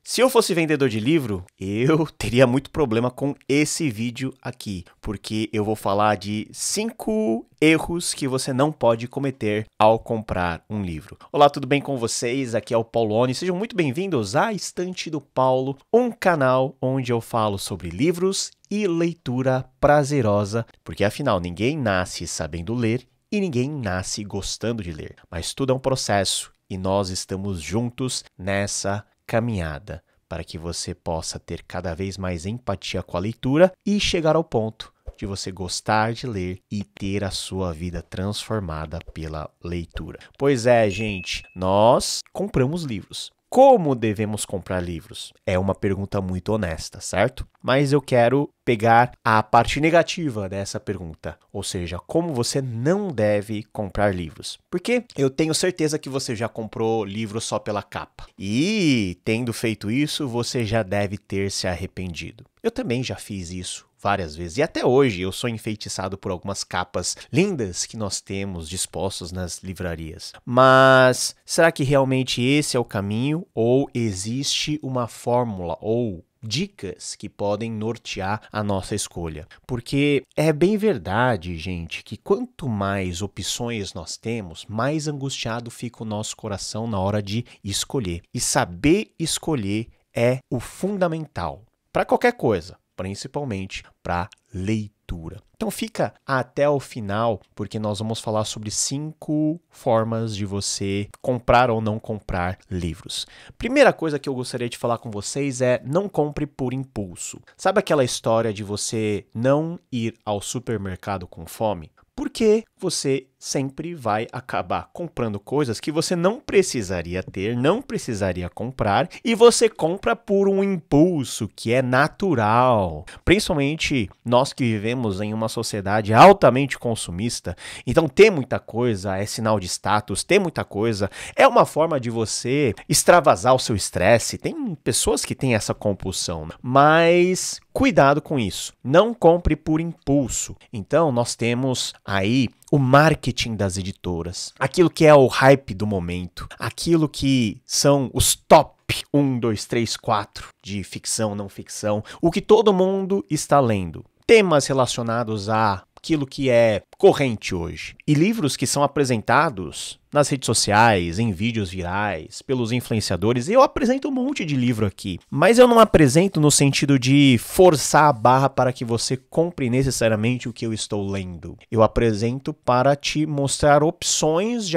Se eu fosse vendedor de livro, eu teria muito problema com esse vídeo aqui, porque eu vou falar de 5 erros que você não pode cometer ao comprar um livro. Olá, tudo bem com vocês? Aqui é o Paulone. Sejam muito bem-vindos à Estante do Paulo, um canal onde eu falo sobre livros e leitura prazerosa, porque afinal ninguém nasce sabendo ler e ninguém nasce gostando de ler, mas tudo é um processo e nós estamos juntos nessa caminhada para que você possa ter cada vez mais empatia com a leitura e chegar ao ponto de você gostar de ler e ter a sua vida transformada pela leitura. Pois é, gente, nós compramos livros. Como devemos comprar livros? É uma pergunta muito honesta, certo? Mas eu quero pegar a parte negativa dessa pergunta, ou seja, como você não deve comprar livros. Porque eu tenho certeza que você já comprou livro só pela capa. E, tendo feito isso, você já deve ter se arrependido. Eu também já fiz isso várias vezes. E até hoje eu sou enfeitiçado por algumas capas lindas que nós temos dispostos nas livrarias. Mas será que realmente esse é o caminho? Ou existe uma fórmula ou dicas que podem nortear a nossa escolha? Porque é bem verdade, gente, que quanto mais opções nós temos, mais angustiado fica o nosso coração na hora de escolher. E saber escolher é o fundamental para qualquer coisa, principalmente para leitura. Então fica até o final, porque nós vamos falar sobre 5 formas de você comprar ou não comprar livros. Primeira coisa que eu gostaria de falar com vocês é não compre por impulso. Sabe aquela história de você não ir ao supermercado com fome? Porque você sempre vai acabar comprando coisas que você não precisaria ter, não precisaria comprar, e você compra por um impulso que é natural. Principalmente nós que vivemos em uma sociedade altamente consumista, então ter muita coisa é sinal de status, ter muita coisa é uma forma de você extravasar o seu estresse. Tem pessoas que têm essa compulsão, mas cuidado com isso. Não compre por impulso. Então nós temos aí o marketing das editoras, aquilo que é o hype do momento, aquilo que são os top 1, 2, 3, 4 de ficção, não ficção, o que todo mundo está lendo. Temas relacionados a aquilo que é corrente hoje. E livros que são apresentados nas redes sociais, em vídeos virais, pelos influenciadores. Eu apresento um monte de livro aqui, mas eu não apresento no sentido de forçar a barra para que você compre necessariamente o que eu estou lendo. Eu apresento para te mostrar opções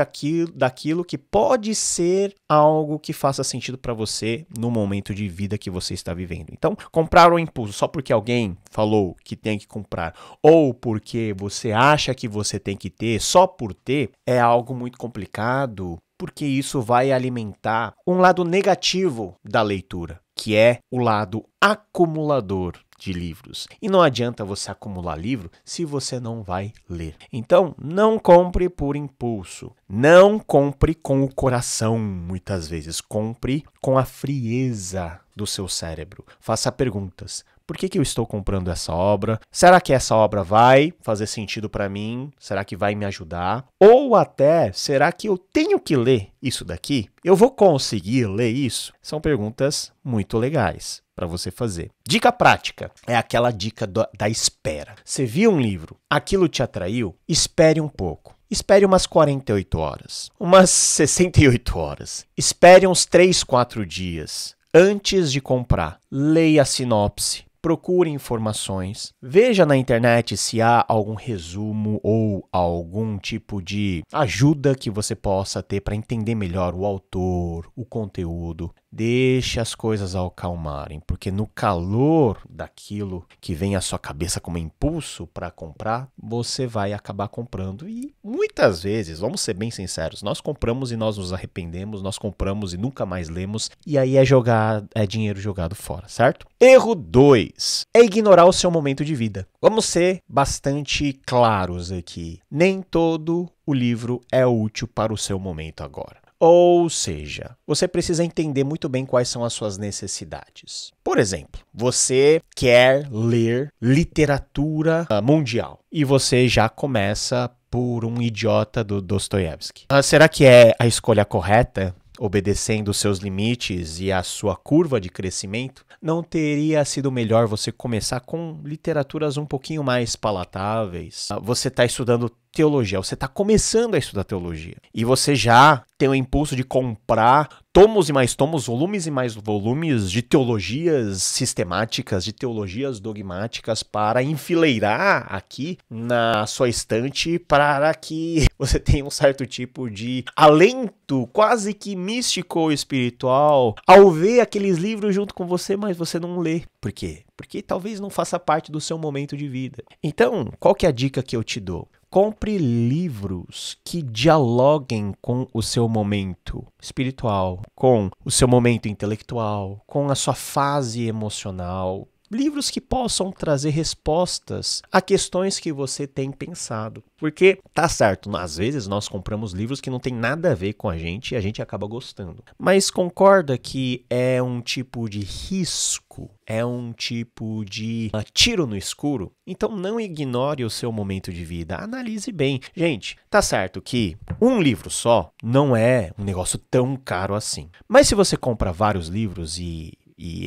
daquilo que pode ser algo que faça sentido para você no momento de vida que você está vivendo. Então, comprar ao impulso só porque alguém falou que tem que comprar ou porque você acha que você tem que ter só por ter é algo muito complicado, porque isso vai alimentar um lado negativo da leitura, que é o lado acumulador de livros. E não adianta você acumular livro se você não vai ler. Então, não compre por impulso. Não compre com o coração, muitas vezes. Compre com a frieza do seu cérebro. Faça perguntas. Por que eu estou comprando essa obra? Será que essa obra vai fazer sentido para mim? Será que vai me ajudar? Ou até, será que eu tenho que ler isso daqui? Eu vou conseguir ler isso? São perguntas muito legais para você fazer. Dica prática é aquela dica da espera. Você viu um livro, aquilo te atraiu? Espere um pouco. Espere umas 48 horas, umas 68 horas. Espere uns 3, 4 dias antes de comprar. Leia a sinopse. Procure informações, veja na internet se há algum resumo ou algum tipo de ajuda que você possa ter para entender melhor o autor, o conteúdo. Deixe as coisas acalmarem, porque no calor daquilo que vem à sua cabeça como impulso para comprar, você vai acabar comprando. E muitas vezes, vamos ser bem sinceros, nós compramos e nós nos arrependemos, nós compramos e nunca mais lemos, e aí é dinheiro jogado fora, certo? Erro 2 é ignorar o seu momento de vida. Vamos ser bastante claros aqui. Nem todo o livro é útil para o seu momento agora. Ou seja, você precisa entender muito bem quais são as suas necessidades. Por exemplo, você quer ler literatura mundial e você já começa por um idiota do Dostoiévski. Será que é a escolha correta? obedecendo os seus limites e a sua curva de crescimento, não teria sido melhor você começar com literaturas um pouquinho mais palatáveis? Você está estudando teologia, você está começando a estudar teologia e você já tem o impulso de comprar tomos e mais tomos, volumes e mais volumes de teologias sistemáticas, de teologias dogmáticas para enfileirar aqui na sua estante para que você tenha um certo tipo de alento quase que místico ou espiritual ao ver aqueles livros junto com você, mas você não lê. Por quê? Porque talvez não faça parte do seu momento de vida. Então, qual que é a dica que eu te dou? Compre livros que dialoguem com o seu momento espiritual, com o seu momento intelectual, com a sua fase emocional. Livros que possam trazer respostas a questões que você tem pensado. Porque, tá certo, às vezes nós compramos livros que não tem nada a ver com a gente e a gente acaba gostando. Mas concorda que é um tipo de risco? É um tipo de tiro no escuro? Então não ignore o seu momento de vida. Analise bem. Gente, tá certo que um livro só não é um negócio tão caro assim. Mas se você compra vários livros e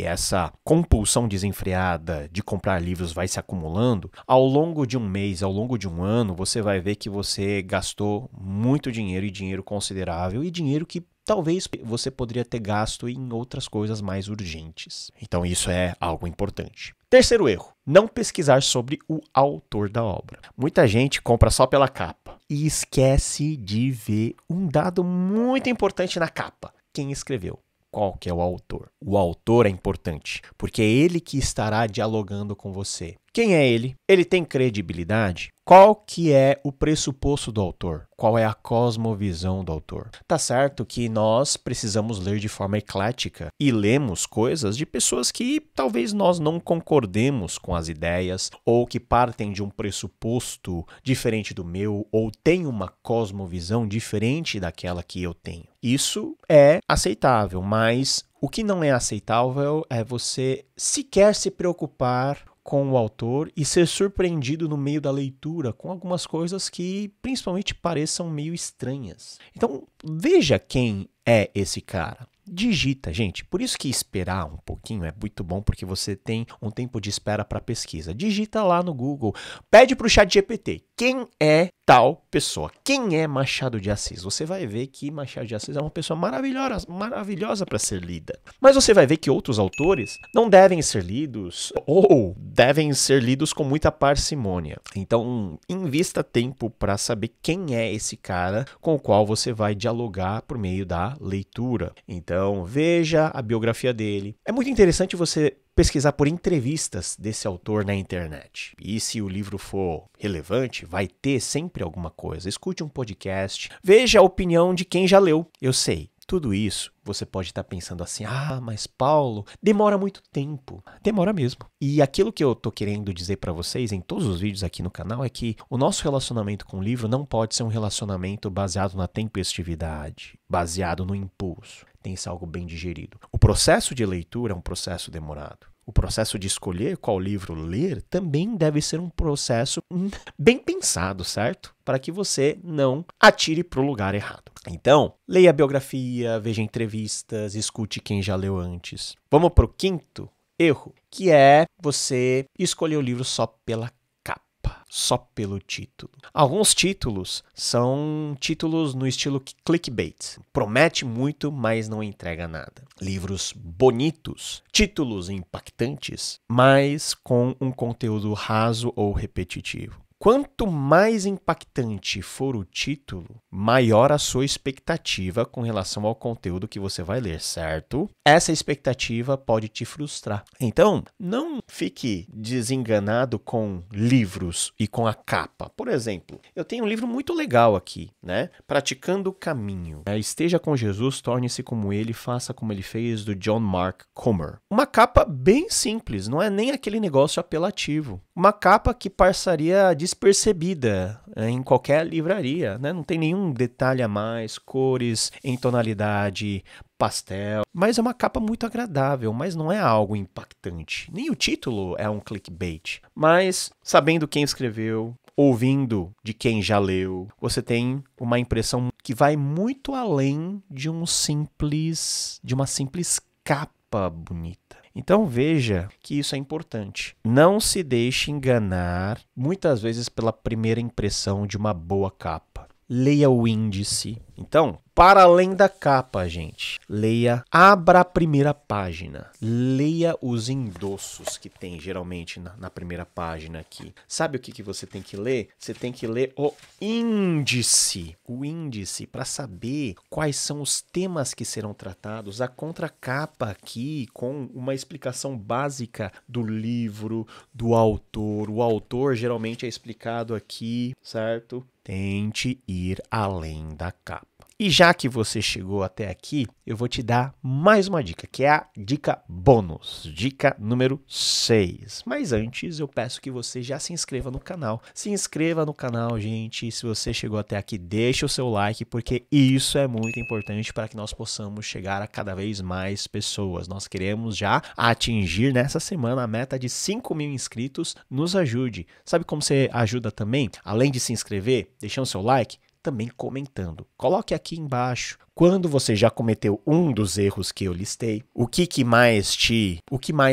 essa compulsão desenfreada de comprar livros vai se acumulando, ao longo de um mês, ao longo de um ano, você vai ver que você gastou muito dinheiro e dinheiro considerável e dinheiro que talvez você poderia ter gasto em outras coisas mais urgentes. Então isso é algo importante. Terceiro erro, não pesquisar sobre o autor da obra. Muita gente compra só pela capa e esquece de ver um dado muito importante na capa. Quem escreveu? Qual que é o autor? O autor é importante, porque é ele que estará dialogando com você. Quem é ele? Ele tem credibilidade? Qual que é o pressuposto do autor? Qual é a cosmovisão do autor? Tá certo que nós precisamos ler de forma eclética e lemos coisas de pessoas que talvez nós não concordemos com as ideias ou que partem de um pressuposto diferente do meu ou têm uma cosmovisão diferente daquela que eu tenho. Isso é aceitável, mas o que não é aceitável é você sequer se preocupar com o autor e ser surpreendido no meio da leitura com algumas coisas que principalmente pareçam meio estranhas. Então, veja quem é esse cara. Digita, gente. Por isso que esperar um pouquinho é muito bom, porque você tem um tempo de espera para pesquisa. Digita lá no Google, pede para o ChatGPT, quem é tal pessoa? Quem é Machado de Assis? Você vai ver que Machado de Assis é uma pessoa maravilhosa para ser lida. Mas você vai ver que outros autores não devem ser lidos ou devem ser lidos com muita parcimônia. Então, invista tempo para saber quem é esse cara com o qual você vai dialogar por meio da leitura. Então, veja a biografia dele. É muito interessante você pesquisar por entrevistas desse autor na internet. E se o livro for relevante, vai ter sempre alguma coisa. Escute um podcast, veja a opinião de quem já leu. Eu sei, tudo isso você pode estar pensando assim, mas Paulo, demora muito tempo. Demora mesmo. E aquilo que eu tô querendo dizer para vocês em todos os vídeos aqui no canal é que o nosso relacionamento com o livro não pode ser um relacionamento baseado na tempestividade, baseado no impulso. Tem que ser algo bem digerido. O processo de leitura é um processo demorado. O processo de escolher qual livro ler também deve ser um processo bem pensado, certo? Para que você não atire para o lugar errado. Então, leia a biografia, veja entrevistas, escute quem já leu antes. Vamos para o quinto erro, que é você escolher o livro só pela capa, só pelo título. Alguns títulos são títulos no estilo clickbait. Promete muito, mas não entrega nada. Livros bonitos, títulos impactantes, mas com um conteúdo raso ou repetitivo. Quanto mais impactante for o título, maior a sua expectativa com relação ao conteúdo que você vai ler, certo? Essa expectativa pode te frustrar. Então, não fique desenganado com livros e com a capa. Por exemplo, eu tenho um livro muito legal aqui, né? Praticando o Caminho. Esteja com Jesus, torne-se como ele, faça como ele fez, do John Mark Comer. Uma capa bem simples, não é nem aquele negócio apelativo. Uma capa que passaria despercebida em qualquer livraria, né? Não tem nenhum detalhe a mais, cores em tonalidade pastel, mas é uma capa muito agradável, mas não é algo impactante. Nem o título é um clickbait, mas sabendo quem escreveu, ouvindo de quem já leu, você tem uma impressão que vai muito além de uma simples capa bonita. Então veja que isso é importante. Não se deixe enganar, muitas vezes pela primeira impressão de uma boa capa. Leia o índice. Então, para além da capa, gente, abra a primeira página. Leia os endossos que tem geralmente na primeira página aqui. Sabe o que você tem que ler? Você tem que ler o índice. O índice para saber quais são os temas que serão tratados. A contracapa aqui com uma explicação básica do livro, do autor. O autor geralmente é explicado aqui, certo? Tente ir além da capa. E já que você chegou até aqui, eu vou te dar mais uma dica, que é a dica bônus, dica número 6. Mas antes, eu peço que você já se inscreva no canal. Se inscreva no canal, gente. Se você chegou até aqui, deixa o seu like, porque isso é muito importante para que nós possamos chegar a cada vez mais pessoas. Nós queremos já atingir nessa semana a meta de 5.000 inscritos. Nos ajude. Sabe como você ajuda também? Além de se inscrever, deixando o seu like, também comentando. Coloque aqui embaixo quando você já cometeu um dos erros que eu listei, o que mais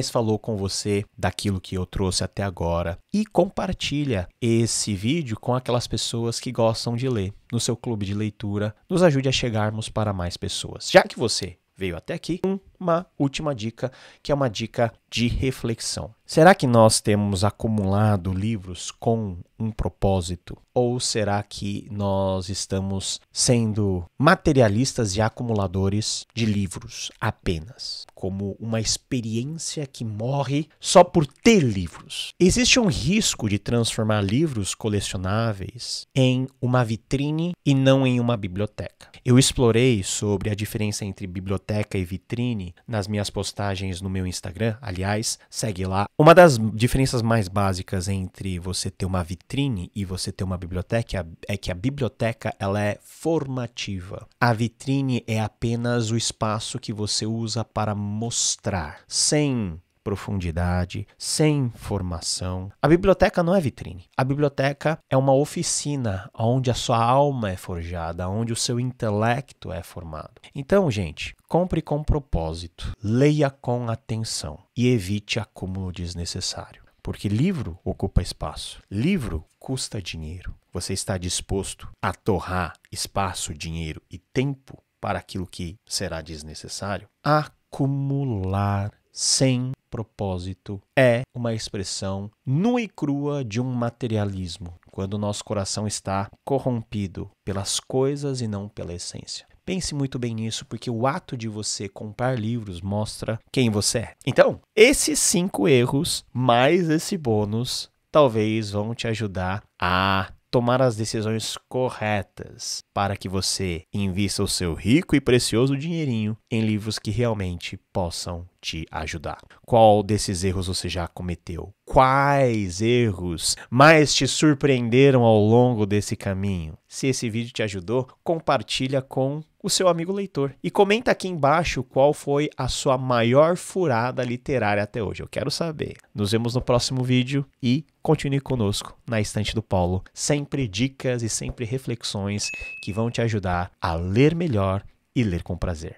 falou com você daquilo que eu trouxe até agora, e compartilha esse vídeo com aquelas pessoas que gostam de ler no seu clube de leitura. Nos ajude a chegarmos para mais pessoas. Já que você veio até aqui, uma última dica, que é uma dica de reflexão. Será que nós temos acumulado livros com um propósito? Ou será que nós estamos sendo materialistas e acumuladores de livros apenas? Como uma experiência que morre só por ter livros. Existe um risco de transformar livros colecionáveis em uma vitrine e não em uma biblioteca. Eu explorei sobre a diferença entre biblioteca e vitrine nas minhas postagens no meu Instagram. Aliás, segue lá. Uma das diferenças mais básicas entre você ter uma vitrine e você ter uma biblioteca é que a biblioteca ela é formativa. A vitrine é apenas o espaço que você usa para mostrar, sem profundidade, sem formação. A biblioteca não é vitrine. A biblioteca é uma oficina onde a sua alma é forjada, onde o seu intelecto é formado. Então, gente, compre com propósito, leia com atenção e evite acúmulo desnecessário. Porque livro ocupa espaço, livro custa dinheiro. Você está disposto a torrar espaço, dinheiro e tempo para aquilo que será desnecessário? Acumular sem propósito é uma expressão nua e crua de um materialismo, quando o nosso coração está corrompido pelas coisas e não pela essência. Pense muito bem nisso, porque o ato de você comprar livros mostra quem você é. Então, esses 5 erros, mais esse bônus, talvez vão te ajudar a tomar as decisões corretas para que você invista o seu rico e precioso dinheirinho em livros que realmente possam te ajudar. Qual desses erros você já cometeu? Quais erros mais te surpreenderam ao longo desse caminho? Se esse vídeo te ajudou, compartilha com o seu amigo leitor. E comenta aqui embaixo qual foi a sua maior furada literária até hoje. Eu quero saber. Nos vemos no próximo vídeo e continue conosco na Estante do Paulo. Sempre dicas e sempre reflexões que vão te ajudar a ler melhor e ler com prazer.